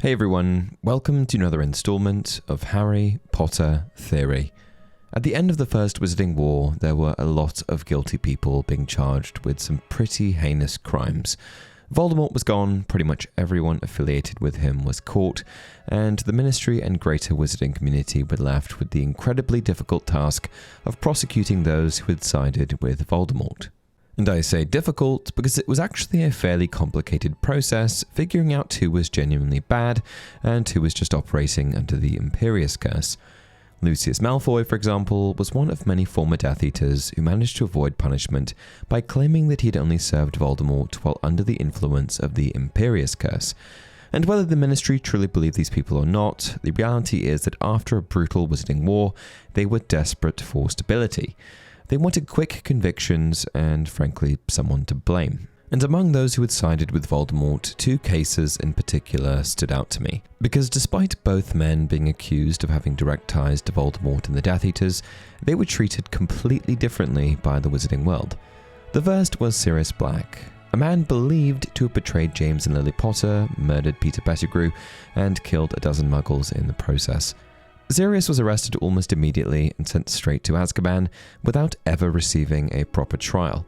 Hey everyone, welcome to another installment of Harry Potter Theory. At the end of the First Wizarding War, there were a lot of guilty people being charged with some pretty heinous crimes. Voldemort was gone, pretty much everyone affiliated with him was caught, and the Ministry and greater Wizarding community were left with the incredibly difficult task of prosecuting those who had sided with Voldemort. And I say difficult because it was actually a fairly complicated process figuring out who was genuinely bad and who was just operating under the Imperius Curse. Lucius Malfoy, for example, was one of many former Death Eaters who managed to avoid punishment by claiming that he had only served Voldemort while under the influence of the Imperius Curse. And whether the Ministry truly believed these people or not, the reality is that after a brutal Wizarding War, they were desperate for stability. They wanted quick convictions and, frankly, someone to blame. And among those who had sided with Voldemort, two cases in particular stood out to me. Because despite both men being accused of having direct ties to Voldemort and the Death Eaters, they were treated completely differently by the Wizarding world. The first was Sirius Black, a man believed to have betrayed James and Lily Potter, murdered Peter Pettigrew, and killed a dozen muggles in the process. Sirius was arrested almost immediately and sent straight to Azkaban without ever receiving a proper trial.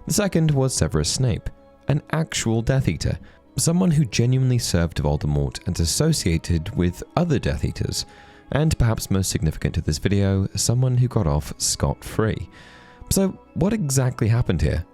The second was Severus Snape, an actual Death Eater, someone who genuinely served Voldemort and associated with other Death Eaters, and perhaps most significant to this video, someone who got off scot-free. So what exactly happened here?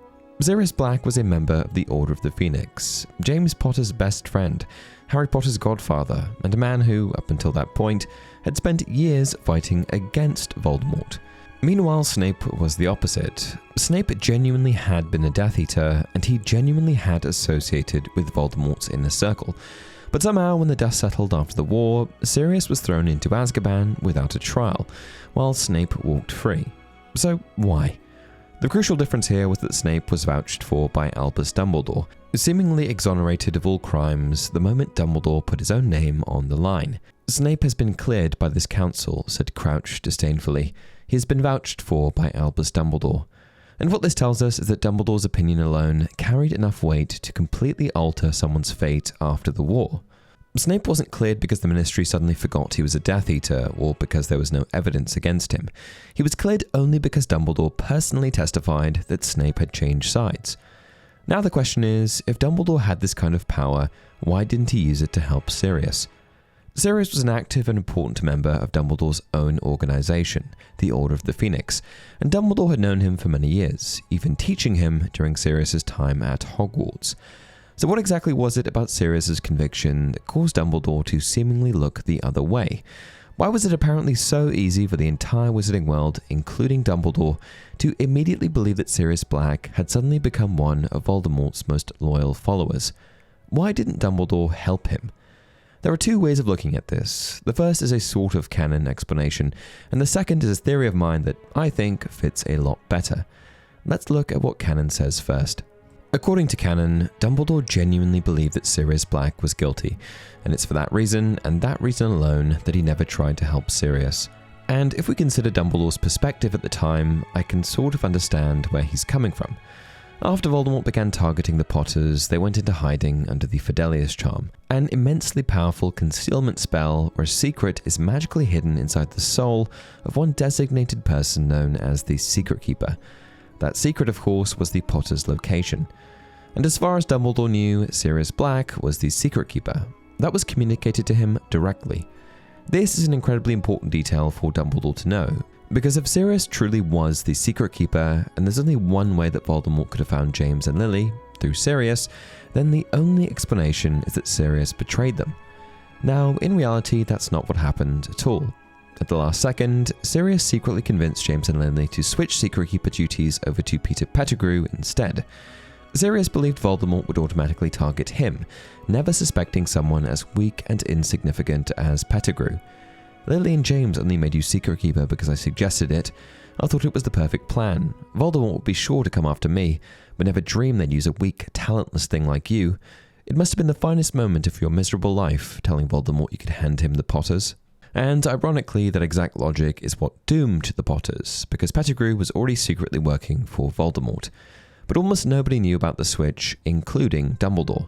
Sirius Black was a member of the Order of the Phoenix, James Potter's best friend, Harry Potter's godfather, and a man who, up until that point, had spent years fighting against Voldemort. Meanwhile, Snape was the opposite. Snape genuinely had been a Death Eater, and he genuinely had associated with Voldemort's inner circle. But somehow, when the dust settled after the war, Sirius was thrown into Azkaban without a trial, while Snape walked free. So why? The crucial difference here was that Snape was vouched for by Albus Dumbledore, seemingly exonerated of all crimes the moment Dumbledore put his own name on the line. Snape has been cleared by this council, said Crouch disdainfully. He has been vouched for by Albus Dumbledore. And what this tells us is that Dumbledore's opinion alone carried enough weight to completely alter someone's fate after the war. Snape wasn't cleared because the Ministry suddenly forgot he was a Death Eater or because there was no evidence against him. He was cleared only because Dumbledore personally testified that Snape had changed sides. Now the question is, if Dumbledore had this kind of power, why didn't he use it to help Sirius? Sirius was an active and important member of Dumbledore's own organization, the Order of the Phoenix, and Dumbledore had known him for many years, even teaching him during Sirius's time at Hogwarts. So what exactly was it about Sirius's conviction that caused Dumbledore to seemingly look the other way? Why was it apparently so easy for the entire Wizarding world, including Dumbledore, to immediately believe that Sirius Black had suddenly become one of Voldemort's most loyal followers? Why didn't Dumbledore help him? There are two ways of looking at this. The first is a sort of canon explanation, and the second is a theory of mine that I think fits a lot better. Let's look at what canon says first. According to canon, Dumbledore genuinely believed that Sirius Black was guilty, and it's for that reason, and that reason alone, that he never tried to help Sirius. And if we consider Dumbledore's perspective at the time, I can sort of understand where he's coming from. After Voldemort began targeting the Potters, they went into hiding under the Fidelius Charm, an immensely powerful concealment spell where a secret is magically hidden inside the soul of one designated person known as the Secret Keeper. That secret, of course, was the Potters' location. And as far as Dumbledore knew, Sirius Black was the Secret Keeper. That was communicated to him directly. This is an incredibly important detail for Dumbledore to know, because if Sirius truly was the Secret Keeper, and there's only one way that Voldemort could have found James and Lily, through Sirius, then the only explanation is that Sirius betrayed them. Now, in reality, that's not what happened at all. At the last second, Sirius secretly convinced James and Lily to switch Secret Keeper duties over to Peter Pettigrew instead. Sirius believed Voldemort would automatically target him, never suspecting someone as weak and insignificant as Pettigrew. Lily and James only made you Secret Keeper because I suggested it. I thought it was the perfect plan. Voldemort would be sure to come after me, but never dream they'd use a weak, talentless thing like you. It must have been the finest moment of your miserable life, telling Voldemort you could hand him the Potters. And ironically, that exact logic is what doomed the Potters, because Pettigrew was already secretly working for Voldemort. But almost nobody knew about the switch, including Dumbledore.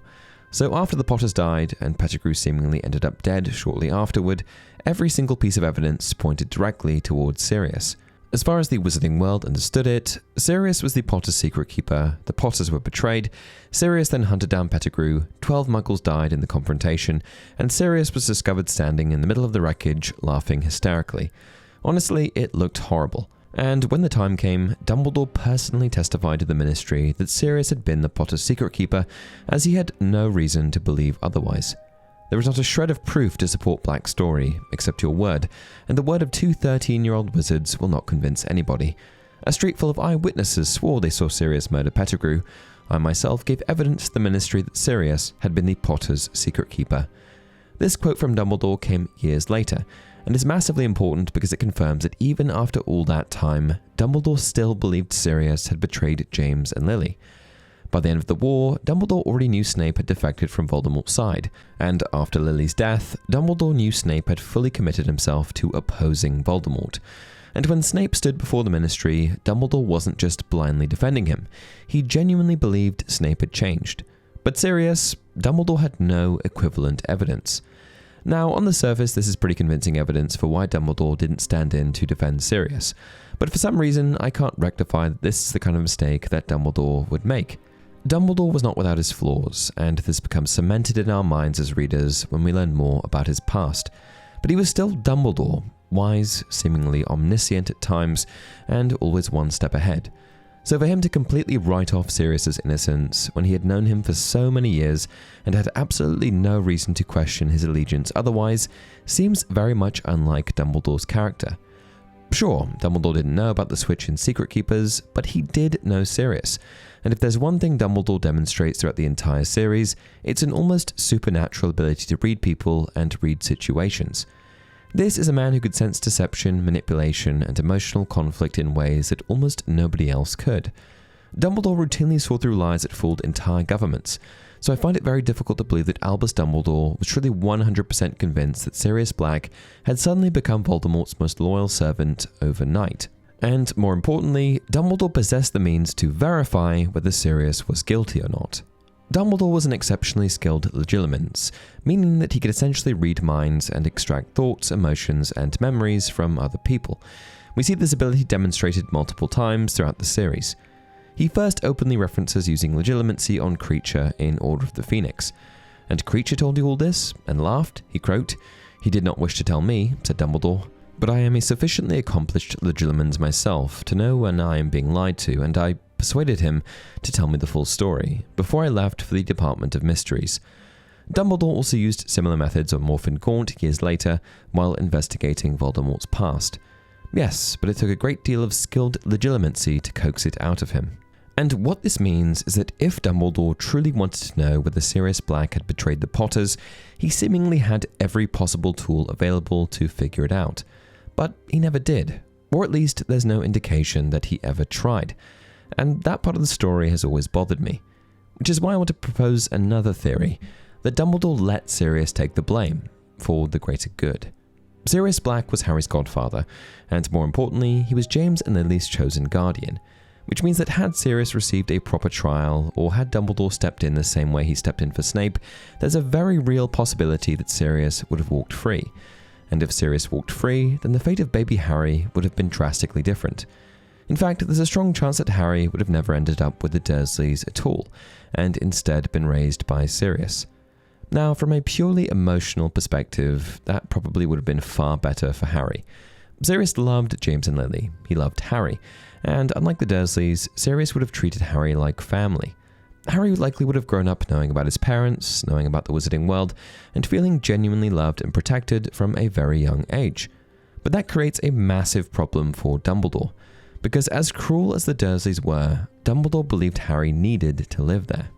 So after the Potters died, and Pettigrew seemingly ended up dead shortly afterward, every single piece of evidence pointed directly towards Sirius. As far as the Wizarding world understood it, Sirius was the Potters' secret keeper, the Potters were betrayed, Sirius then hunted down Pettigrew, 12 muggles died in the confrontation, and Sirius was discovered standing in the middle of the wreckage, laughing hysterically. Honestly, it looked horrible. And when the time came, Dumbledore personally testified to the Ministry that Sirius had been the Potter's secret keeper, as he had no reason to believe otherwise. There was not a shred of proof to support Black's story, except your word, and the word of two 13-year-old wizards will not convince anybody. A street full of eyewitnesses swore they saw Sirius murder Pettigrew. I myself gave evidence to the Ministry that Sirius had been the Potter's secret keeper. This quote from Dumbledore came years later, and is massively important because it confirms that even after all that time, Dumbledore still believed Sirius had betrayed James and Lily. By the end of the war, Dumbledore already knew Snape had defected from Voldemort's side, and after Lily's death, Dumbledore knew Snape had fully committed himself to opposing Voldemort. And when Snape stood before the Ministry, Dumbledore wasn't just blindly defending him, he genuinely believed Snape had changed. But Sirius, Dumbledore had no equivalent evidence. Now, on the surface, this is pretty convincing evidence for why Dumbledore didn't stand in to defend Sirius, but for some reason, I can't rectify that this is the kind of mistake that Dumbledore would make. Dumbledore was not without his flaws, and this becomes cemented in our minds as readers when we learn more about his past. But he was still Dumbledore, wise, seemingly omniscient at times, and always one step ahead. So for him to completely write off Sirius's innocence when he had known him for so many years and had absolutely no reason to question his allegiance otherwise seems very much unlike Dumbledore's character. Sure, Dumbledore didn't know about the switch in Secret Keepers, but he did know Sirius. And if there's one thing Dumbledore demonstrates throughout the entire series, it's an almost supernatural ability to read people and read situations. This is a man who could sense deception, manipulation, and emotional conflict in ways that almost nobody else could. Dumbledore routinely saw through lies that fooled entire governments, so I find it very difficult to believe that Albus Dumbledore was truly 100% convinced that Sirius Black had suddenly become Voldemort's most loyal servant overnight. And more importantly, Dumbledore possessed the means to verify whether Sirius was guilty or not. Dumbledore was an exceptionally skilled legilimens, meaning that he could essentially read minds and extract thoughts, emotions, and memories from other people. We see this ability demonstrated multiple times throughout the series. He first openly references using legilimency on Kreacher in Order of the Phoenix. "And Kreacher told you all this, and laughed?" he croaked. "He did not wish to tell me," said Dumbledore. "But I am a sufficiently accomplished legilimens myself to know when I am being lied to, and I persuaded him to tell me the full story before I left for the Department of Mysteries." Dumbledore also used similar methods on Morphin Gaunt years later while investigating Voldemort's past. Yes, but it took a great deal of skilled legilimency to coax it out of him. And what this means is that if Dumbledore truly wanted to know whether Sirius Black had betrayed the Potters, he seemingly had every possible tool available to figure it out. But he never did, or at least there's no indication that he ever tried. And that part of the story has always bothered me. Which is why I want to propose another theory, that Dumbledore let Sirius take the blame, for the greater good. Sirius Black was Harry's godfather, and more importantly, he was James and Lily's chosen guardian. Which means that had Sirius received a proper trial, or had Dumbledore stepped in the same way he stepped in for Snape, there's a very real possibility that Sirius would have walked free. And if Sirius walked free, then the fate of baby Harry would have been drastically different. In fact, there's a strong chance that Harry would have never ended up with the Dursleys at all, and instead been raised by Sirius. Now, from a purely emotional perspective, that probably would have been far better for Harry. Sirius loved James and Lily, he loved Harry, and unlike the Dursleys, Sirius would have treated Harry like family. Harry likely would have grown up knowing about his parents, knowing about the Wizarding world, and feeling genuinely loved and protected from a very young age. But that creates a massive problem for Dumbledore, because as cruel as the Dursleys were, Dumbledore believed Harry needed to live there.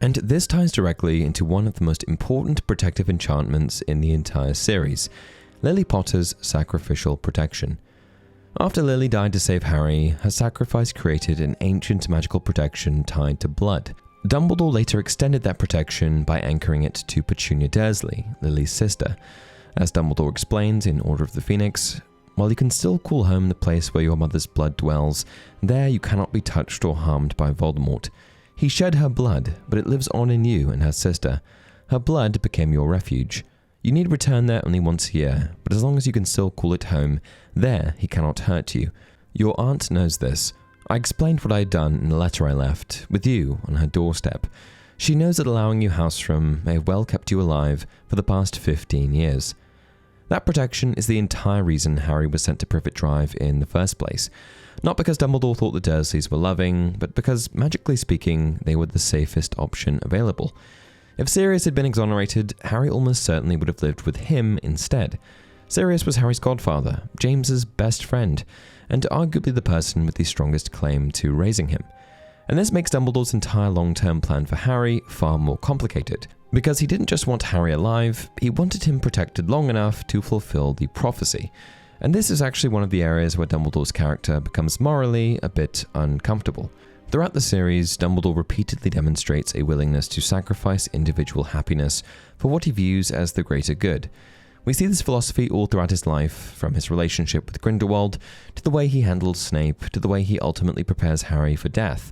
And this ties directly into one of the most important protective enchantments in the entire series, Lily Potter's sacrificial protection. After Lily died to save Harry, her sacrifice created an ancient magical protection tied to blood. Dumbledore later extended that protection by anchoring it to Petunia Dursley, Lily's sister. As Dumbledore explains in Order of the Phoenix, "While you can still call home the place where your mother's blood dwells, there you cannot be touched or harmed by Voldemort. He shed her blood, but it lives on in you and her sister. Her blood became your refuge. You need return there only once a year, but as long as you can still call it home, there he cannot hurt you. Your aunt knows this. I explained what I had done in the letter I left, with you, on her doorstep. She knows that allowing you house room may have well kept you alive for the past 15 years. That protection is the entire reason Harry was sent to Privet Drive in the first place. Not because Dumbledore thought the Dursleys were loving, but because, magically speaking, they were the safest option available. If Sirius had been exonerated, Harry almost certainly would have lived with him instead. Sirius was Harry's godfather, James's best friend, and arguably the person with the strongest claim to raising him. And this makes Dumbledore's entire long-term plan for Harry far more complicated, because he didn't just want Harry alive, he wanted him protected long enough to fulfill the prophecy. And this is actually one of the areas where Dumbledore's character becomes morally a bit uncomfortable. Throughout the series, Dumbledore repeatedly demonstrates a willingness to sacrifice individual happiness for what he views as the greater good. We see this philosophy all throughout his life, from his relationship with Grindelwald, to the way he handles Snape, to the way he ultimately prepares Harry for death.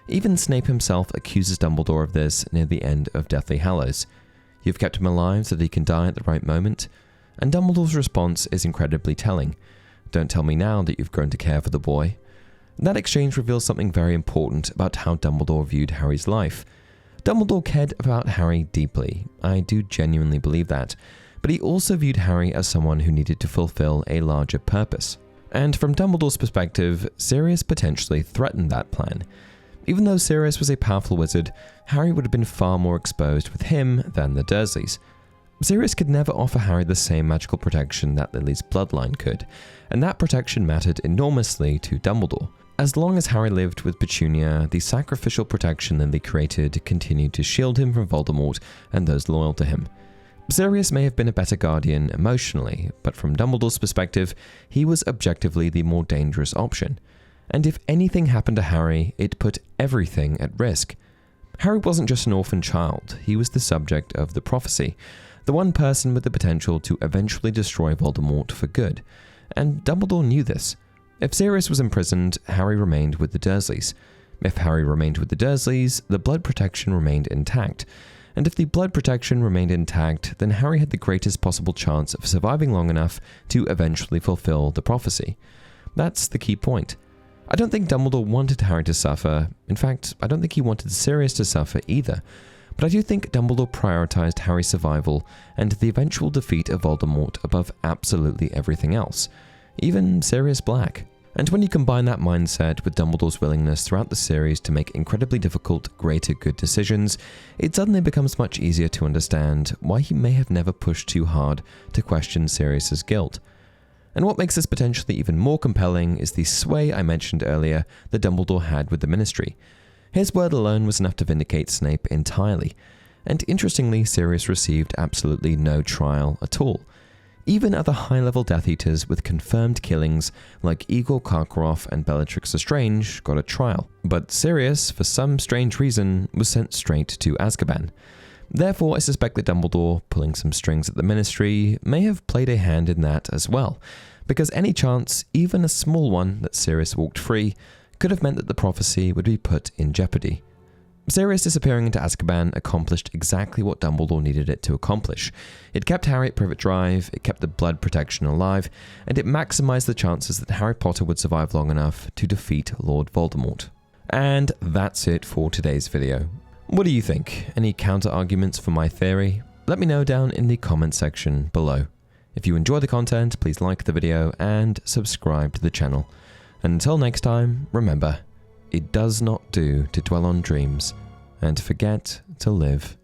Even Snape himself accuses Dumbledore of this near the end of Deathly Hallows. You've kept him alive so that he can die at the right moment? And Dumbledore's response is incredibly telling. Don't tell me now that you've grown to care for the boy. That exchange reveals something very important about how Dumbledore viewed Harry's life. Dumbledore cared about Harry deeply. I do genuinely believe that. But he also viewed Harry as someone who needed to fulfill a larger purpose. And from Dumbledore's perspective, Sirius potentially threatened that plan. Even though Sirius was a powerful wizard, Harry would have been far more exposed with him than the Dursleys. Sirius could never offer Harry the same magical protection that Lily's bloodline could, and that protection mattered enormously to Dumbledore. As long as Harry lived with Petunia, the sacrificial protection Lily created continued to shield him from Voldemort and those loyal to him. Sirius may have been a better guardian emotionally, but from Dumbledore's perspective, he was objectively the more dangerous option. And if anything happened to Harry, it put everything at risk. Harry wasn't just an orphan child, he was the subject of the prophecy, the one person with the potential to eventually destroy Voldemort for good. And Dumbledore knew this. If Sirius was imprisoned, Harry remained with the Dursleys. If Harry remained with the Dursleys, the blood protection remained intact. And if the blood protection remained intact, then Harry had the greatest possible chance of surviving long enough to eventually fulfill the prophecy. That's the key point. I don't think Dumbledore wanted Harry to suffer. In fact, I don't think he wanted Sirius to suffer either. But I do think Dumbledore prioritized Harry's survival and the eventual defeat of Voldemort above absolutely everything else, even Sirius Black. And when you combine that mindset with Dumbledore's willingness throughout the series to make incredibly difficult, greater good decisions, it suddenly becomes much easier to understand why he may have never pushed too hard to question Sirius's guilt. And what makes this potentially even more compelling is the sway I mentioned earlier that Dumbledore had with the Ministry. His word alone was enough to vindicate Snape entirely. And interestingly, Sirius received absolutely no trial at all. Even other high-level Death Eaters with confirmed killings like Igor Karkaroff and Bellatrix Lestrange got a trial, but Sirius, for some strange reason, was sent straight to Azkaban. Therefore, I suspect that Dumbledore, pulling some strings at the Ministry, may have played a hand in that as well, because any chance, even a small one, that Sirius walked free could have meant that the prophecy would be put in jeopardy. Sirius disappearing into Azkaban accomplished exactly what Dumbledore needed it to accomplish. It kept Harry at Privet Drive, it kept the blood protection alive, and it maximized the chances that Harry Potter would survive long enough to defeat Lord Voldemort. And that's it for today's video. What do you think? Any counter-arguments for my theory? Let me know down in the comment section below. If you enjoy the content, please like the video and subscribe to the channel. Until next time, remember, it does not do to dwell on dreams and forget to live